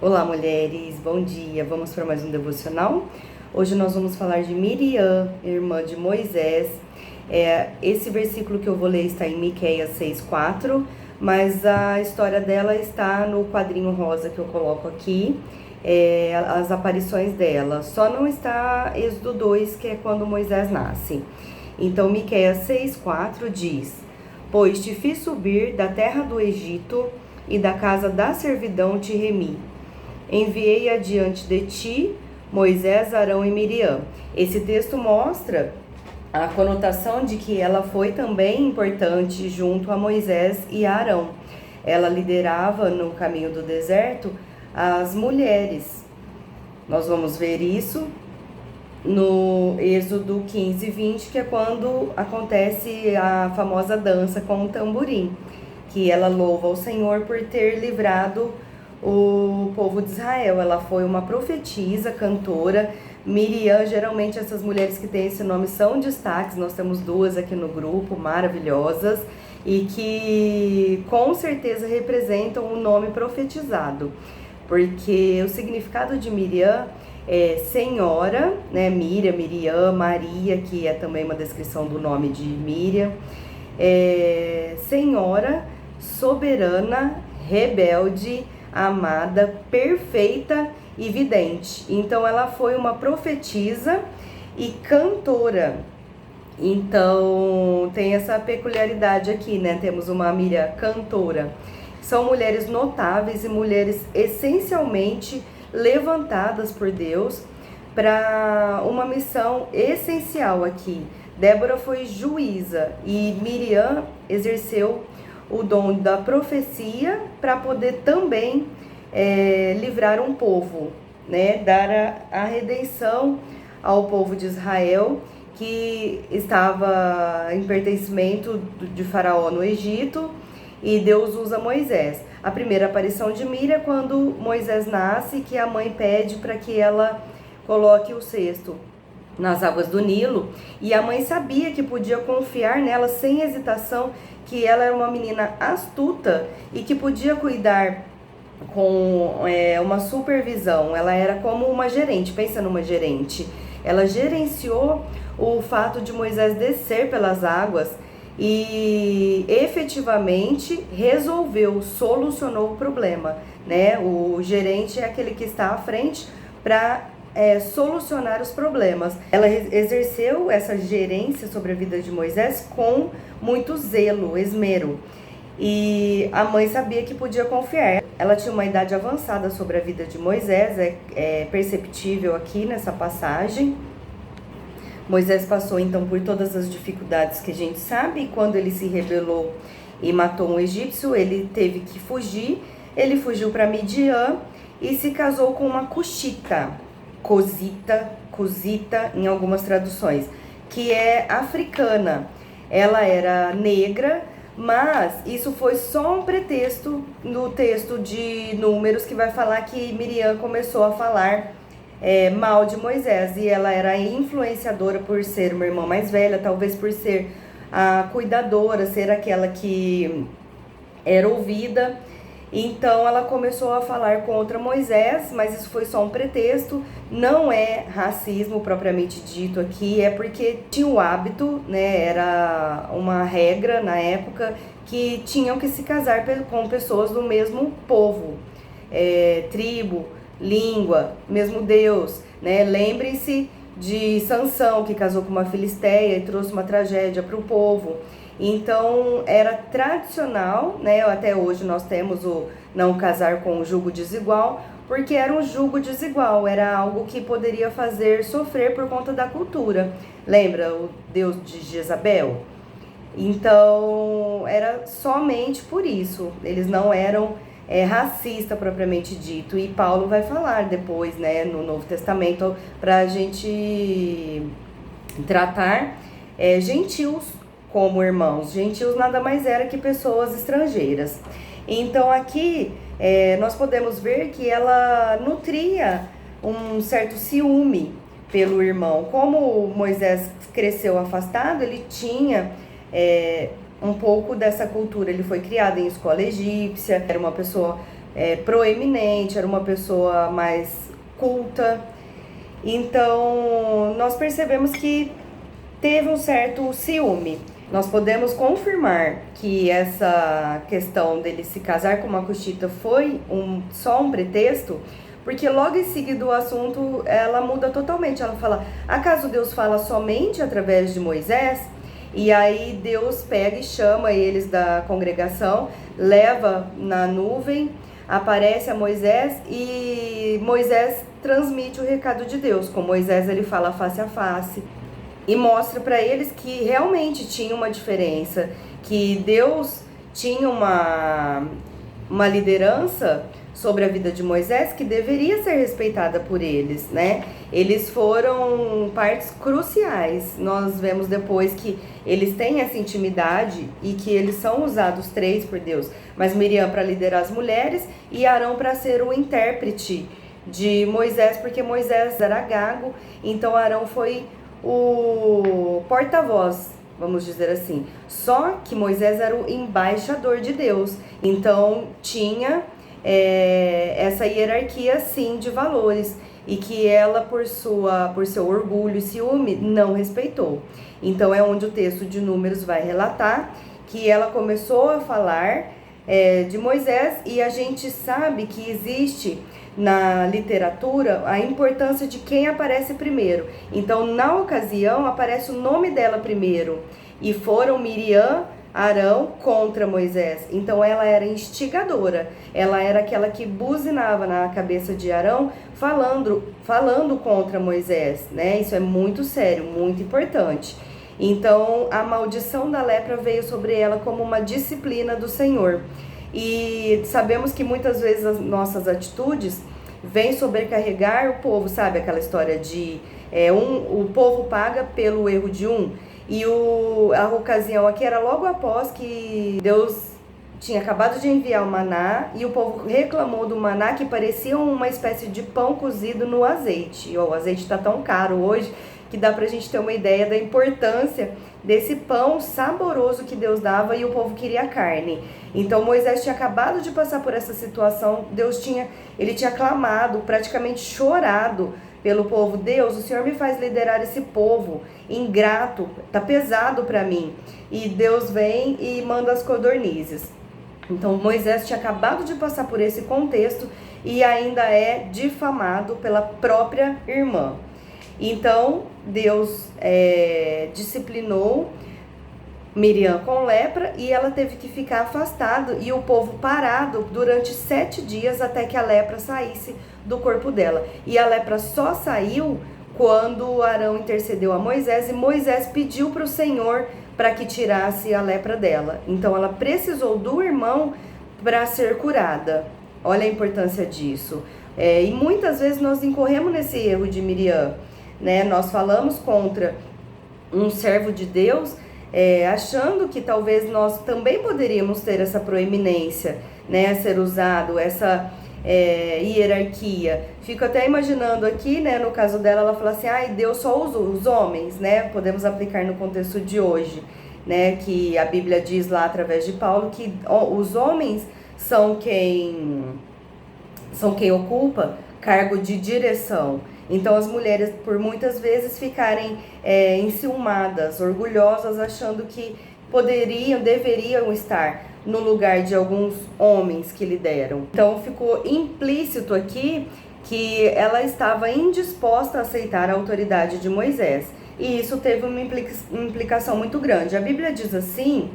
Olá, mulheres, bom dia. Vamos para mais um devocional? Hoje nós vamos falar de Miriam, irmã de Moisés. Esse versículo que eu vou ler está em Miqueias 6:4, mas a história dela está no quadrinho rosa que eu coloco aqui, as aparições dela. Só não está Êxodo 2, que é quando Moisés nasce. Então, Miqueias 6:4 diz: Pois te fiz subir da terra do Egito e da casa da servidão te remi. Enviei adiante de ti Moisés, Arão e Miriam. Esse texto mostra a conotação de que ela foi também importante junto a Moisés e a Arão. Ela liderava no caminho do deserto as mulheres. Nós vamos ver isso no Êxodo 15:20, que é quando acontece a famosa dança com o tamborim, que ela louva ao Senhor por ter livrado o povo de Israel. Ela foi uma profetisa, cantora. Miriam, geralmente essas mulheres que têm esse nome são destaques. Nós temos duas aqui no grupo, maravilhosas, e que com certeza representam o nome profetizado, porque o significado de Miriam é senhora, né? Miriam, Maria, que é também uma descrição do nome de Miriam, senhora, soberana, rebelde, amada, perfeita e vidente. Então ela foi uma profetisa e cantora. Então tem essa peculiaridade aqui, né? Temos uma Miriam cantora. São mulheres notáveis e mulheres essencialmente levantadas por Deus para uma missão essencial aqui. Débora foi juíza e Miriam exerceu o dom da profecia para poder também livrar um povo, né? Dar a redenção ao povo de Israel, que estava em pertencimento de Faraó no Egito, e Deus usa Moisés. A primeira aparição de Miriam é quando Moisés nasce, que a mãe pede para que ela coloque o cesto nas águas do Nilo, e a mãe sabia que podia confiar nela sem hesitação, que ela era uma menina astuta e que podia cuidar com uma supervisão. Ela era como uma gerente, pensa numa gerente. Ela gerenciou o fato de Moisés descer pelas águas e efetivamente solucionou o problema, né? O gerente é aquele que está à frente para solucionar os problemas. Ela exerceu essa gerência sobre a vida de Moisés com muito zelo, esmero. E a mãe sabia que podia confiar. Ela tinha uma idade avançada sobre a vida de Moisés, é perceptível aqui nessa passagem. Moisés passou então por todas as dificuldades que a gente sabe, e quando ele se rebelou e matou um egípcio, ele teve que fugir. Ele fugiu para Midian e se casou com uma cuxita, cosita em algumas traduções, que é africana. Ela era negra, mas isso foi só um pretexto no texto de Números, que vai falar que Miriam começou a falar mal de Moisés, e ela era influenciadora por ser uma irmã mais velha, talvez por ser a cuidadora, ser aquela que era ouvida. Então ela começou a falar contra Moisés, mas isso foi só um pretexto. Não é racismo propriamente dito aqui, é porque tinha o hábito, né? Era uma regra na época que tinham que se casar com pessoas do mesmo povo, tribo, língua, mesmo Deus, né? Lembrem-se de Sansão, que casou com uma filisteia e trouxe uma tragédia para o povo. Então era tradicional, né? Até hoje nós temos o não casar com o jugo desigual, porque era um jugo desigual, era algo que poderia fazer sofrer por conta da cultura. Lembra o Deus de Jezabel? Então era somente por isso. Eles não eram racista propriamente dito, e Paulo vai falar depois, né, no Novo Testamento, para a gente tratar gentios como irmãos. Gentios nada mais era que pessoas estrangeiras. Então aqui nós podemos ver que ela nutria um certo ciúme pelo irmão. Como Moisés cresceu afastado, ele tinha um pouco dessa cultura. Ele foi criado em escola egípcia, era uma pessoa proeminente, era uma pessoa mais culta. Então, nós percebemos que teve um certo ciúme. Nós podemos confirmar que essa questão dele se casar com uma cuxita foi só um pretexto, porque logo em seguida o assunto ela muda totalmente. Ela fala: acaso Deus fala somente através de Moisés? E aí Deus pega e chama eles da congregação, leva na nuvem, aparece a Moisés e Moisés transmite o recado de Deus. Com Moisés ele fala face a face e mostra para eles que realmente tinha uma diferença, que Deus tinha uma liderança sobre a vida de Moisés que deveria ser respeitada por eles, né? Eles foram partes cruciais. Nós vemos depois que eles têm essa intimidade e que eles são usados três por Deus, mas Miriam para liderar as mulheres e Arão para ser o intérprete de Moisés, porque Moisés era gago, então Arão foi o porta-voz, vamos dizer assim. Só que Moisés era o embaixador de Deus, então tinha essa hierarquia sim de valores, e que ela por seu orgulho e ciúme não respeitou. Então é onde o texto de Números vai relatar que ela começou a falar de Moisés, e a gente sabe que existe na literatura a importância de quem aparece primeiro. Então na ocasião aparece o nome dela primeiro, e foram Miriam, Arão contra Moisés. Então ela era instigadora, ela era aquela que buzinava na cabeça de Arão, falando contra Moisés, né? Isso é muito sério, muito importante. Então a maldição da lepra veio sobre ela como uma disciplina do Senhor. E sabemos que muitas vezes as nossas atitudes vêm sobrecarregar o povo, sabe? Aquela história de o povo paga pelo erro de um. E a ocasião aqui era logo após que Deus tinha acabado de enviar o maná, e o povo reclamou do maná, que parecia uma espécie de pão cozido no azeite. E o azeite está tão caro hoje que dá pra gente ter uma ideia da importância desse pão saboroso que Deus dava, e o povo queria carne. Então Moisés tinha acabado de passar por essa situação, ele tinha clamado, praticamente chorado pelo povo: Deus, o Senhor me faz liderar esse povo ingrato, tá pesado para mim. E Deus vem e manda as codornizes. Então Moisés tinha acabado de passar por esse contexto e ainda é difamado pela própria irmã. Então Deus disciplinou Miriam com lepra, e ela teve que ficar afastada e o povo parado durante 7 dias até que a lepra saísse do corpo dela. E a lepra só saiu quando Arão intercedeu a Moisés, e Moisés pediu para o Senhor para que tirasse a lepra dela. Então ela precisou do irmão para ser curada. Olha a importância disso. E muitas vezes nós incorremos nesse erro de Miriam, né? Nós falamos contra um servo de Deus, achando que talvez nós também poderíamos ter essa proeminência, né, ser usado, essa hierarquia. Fico até imaginando aqui, né, no caso dela, ela fala assim: ai, Deus só usa os homens, né? Podemos aplicar no contexto de hoje, né, que a Bíblia diz lá através de Paulo que os homens são quem ocupa cargo de direção. Então as mulheres por muitas vezes ficarem enciumadas, orgulhosas, achando que deveriam estar no lugar de alguns homens que lideram. Então ficou implícito aqui que ela estava indisposta a aceitar a autoridade de Moisés. E isso teve uma implicação muito grande. A Bíblia diz assim,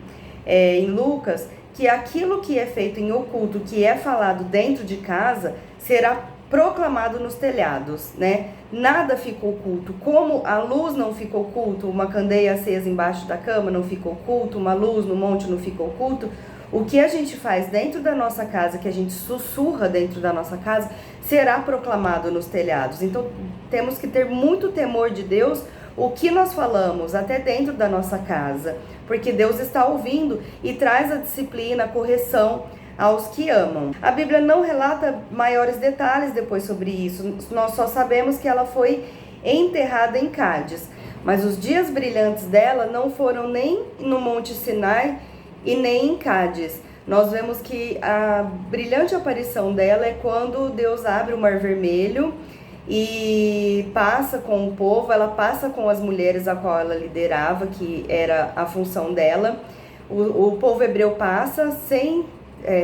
em Lucas, que aquilo que é feito em oculto, que é falado dentro de casa, será proclamado nos telhados, né? Nada fica oculto. Como a luz não fica oculto, uma candeia acesa embaixo da cama não fica oculto, uma luz no monte não fica oculto, o que a gente faz dentro da nossa casa, que a gente sussurra dentro da nossa casa, será proclamado nos telhados. Então temos que ter muito temor de Deus, o que nós falamos até dentro da nossa casa, porque Deus está ouvindo e traz a disciplina, a correção aos que amam. A Bíblia não relata maiores detalhes depois sobre isso. Nós só sabemos que ela foi enterrada em Cádiz, mas os dias brilhantes dela não foram nem no Monte Sinai e nem em Cádiz. nós vemos que a brilhante aparição dela é quando Deus abre o Mar Vermelho e passa com o povo, ela passa com as mulheres a qual ela liderava, que era a função dela. O povo hebreu passa sem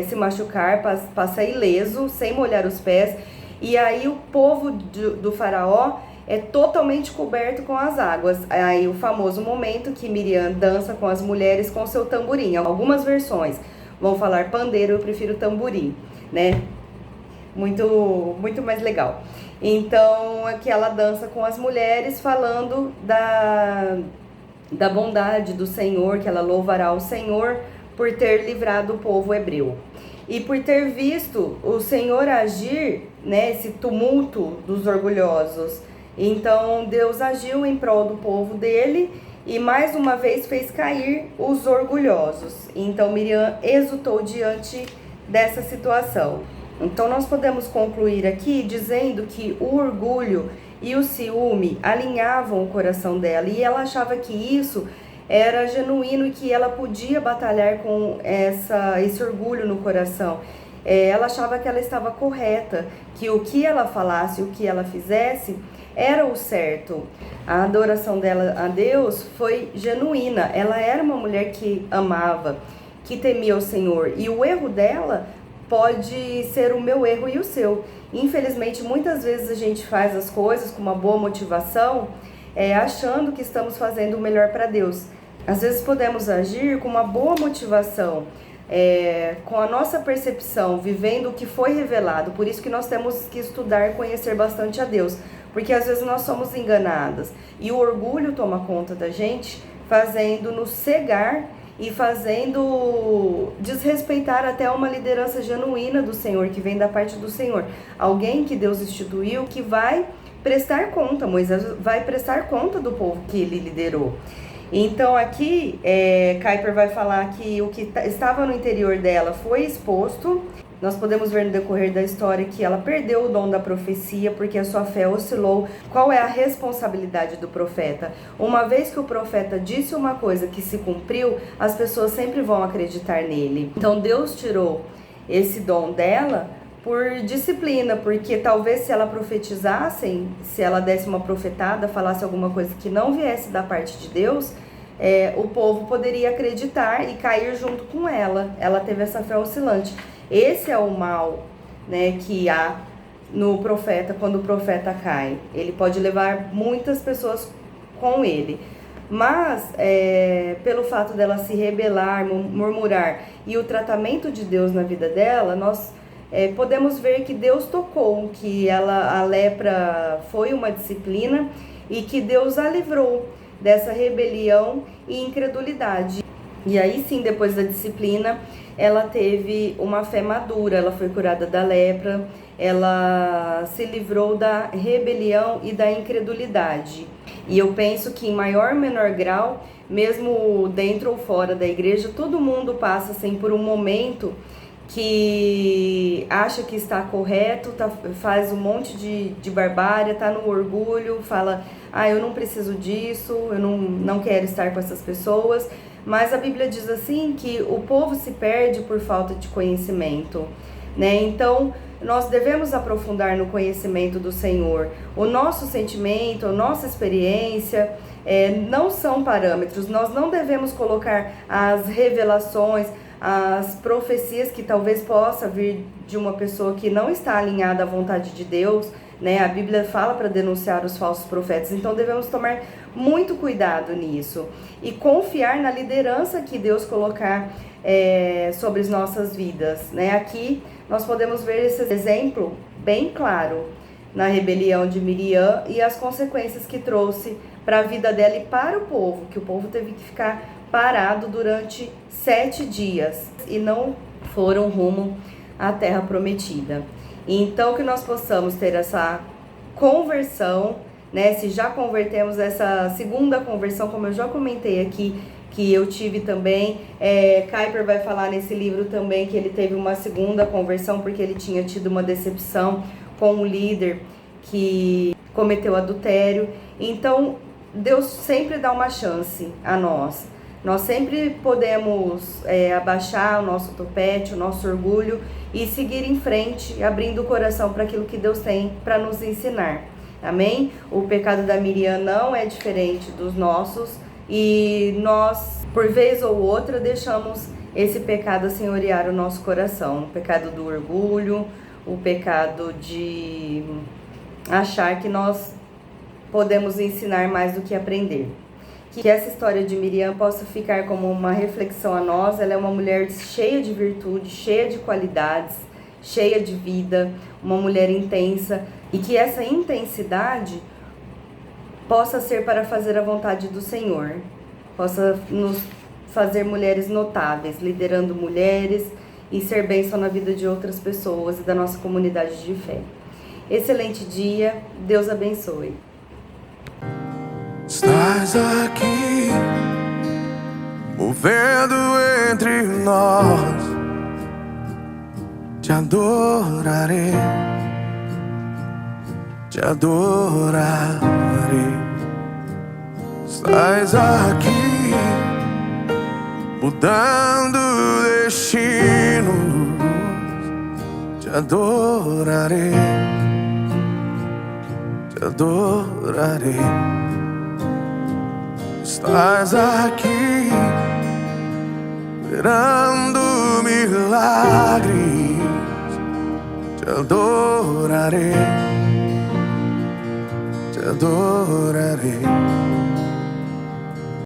se machucar, passa ileso, sem molhar os pés, e aí o povo do faraó é totalmente coberto com as águas. Aí o famoso momento que Miriam dança com as mulheres com seu tamborim. Algumas versões vão falar pandeiro, eu prefiro tamborim, né? Muito mais legal. Então, aqui ela dança com as mulheres falando da bondade do Senhor, que ela louvará o Senhor por ter livrado o povo hebreu. E por ter visto o Senhor agir, né, esse tumulto dos orgulhosos. Então, Deus agiu em prol do povo dele e mais uma vez fez cair os orgulhosos. Então, Miriam exultou diante dessa situação. Então, nós podemos concluir aqui dizendo que o orgulho e o ciúme alinhavam o coração dela e ela achava que isso era genuíno e que ela podia batalhar com esse orgulho no coração. Ela achava que ela estava correta, que o que ela falasse, o que ela fizesse era o certo. A adoração dela a Deus foi genuína. Ela era uma mulher que amava, que temia o Senhor. E o erro dela pode ser o meu erro e o seu. Infelizmente, muitas vezes a gente faz as coisas com uma boa motivação, achando que estamos fazendo o melhor para Deus. Às vezes podemos agir com uma boa motivação, com a nossa percepção, vivendo o que foi revelado. Por isso que nós temos que estudar e conhecer bastante a Deus. Porque às vezes nós somos enganadas e o orgulho toma conta da gente, fazendo-nos cegar e fazendo desrespeitar até uma liderança genuína do Senhor, que vem da parte do Senhor. Alguém que Deus instituiu, que vai prestar conta, Moisés vai prestar conta do povo que ele liderou. Então aqui, Kuyper vai falar que o que estava no interior dela foi exposto. Nós podemos ver no decorrer da história que ela perdeu o dom da profecia porque a sua fé oscilou. Qual é a responsabilidade do profeta? Uma vez que o profeta disse uma coisa que se cumpriu, as pessoas sempre vão acreditar nele. Então Deus tirou esse dom dela por disciplina, porque talvez se ela profetizasse, se ela desse uma profetada, falasse alguma coisa que não viesse da parte de Deus, o povo poderia acreditar e cair junto com ela. Ela teve essa fé oscilante. Esse é o mal, né, que há no profeta quando o profeta cai. Ele pode levar muitas pessoas com ele. Mas, pelo fato dela se rebelar, murmurar e o tratamento de Deus na vida dela, nós podemos ver que Deus tocou, que a lepra foi uma disciplina e que Deus a livrou dessa rebelião e incredulidade. E aí sim, depois da disciplina, ela teve uma fé madura, ela foi curada da lepra, ela se livrou da rebelião e da incredulidade. E eu penso que em maior ou menor grau, mesmo dentro ou fora da igreja, todo mundo passa assim por um momento que acha que está correto, faz um monte de barbárie, está no orgulho, fala, eu não preciso disso, eu não quero estar com essas pessoas. Mas a Bíblia diz assim que o povo se perde por falta de conhecimento, né? Então, nós devemos aprofundar no conhecimento do Senhor. O nosso sentimento, a nossa experiência não são parâmetros. Nós não devemos colocar as revelações, as profecias que talvez possa vir de uma pessoa que não está alinhada à vontade de Deus, né? A Bíblia fala para denunciar os falsos profetas, então devemos tomar muito cuidado nisso e confiar na liderança que Deus colocar sobre as nossas vidas, né? Aqui nós podemos ver esse exemplo bem claro na rebelião de Miriam e as consequências que trouxe para a vida dela e para o povo, que o povo teve que ficar parado durante 7 dias e não foram rumo à terra prometida. Então que nós possamos ter essa conversão, né? Se já convertemos, essa segunda conversão, como eu já comentei aqui, que eu tive também. Kuyper vai falar nesse livro também que ele teve uma segunda conversão porque ele tinha tido uma decepção com um líder que cometeu adultério. Então Deus sempre dá uma chance a nós, Nós sempre podemos abaixar o nosso topete, o nosso orgulho e seguir em frente, abrindo o coração para aquilo que Deus tem para nos ensinar. Amém? O pecado da Miriam não é diferente dos nossos e nós, por vez ou outra, deixamos esse pecado assenhorear o nosso coração. O pecado do orgulho, o pecado de achar que nós podemos ensinar mais do que aprender. Que essa história de Miriam possa ficar como uma reflexão a nós. Ela é uma mulher cheia de virtude, cheia de qualidades, cheia de vida, uma mulher intensa, e que essa intensidade possa ser para fazer a vontade do Senhor, possa nos fazer mulheres notáveis, liderando mulheres e ser bênção na vida de outras pessoas e da nossa comunidade de fé. Excelente dia, Deus abençoe. Estás aqui, movendo entre nós, te adorarei, te adorarei. Estás aqui, mudando destinos, te adorarei, te adorarei. Estás aqui, operando milagres, te adorarei, te adorarei.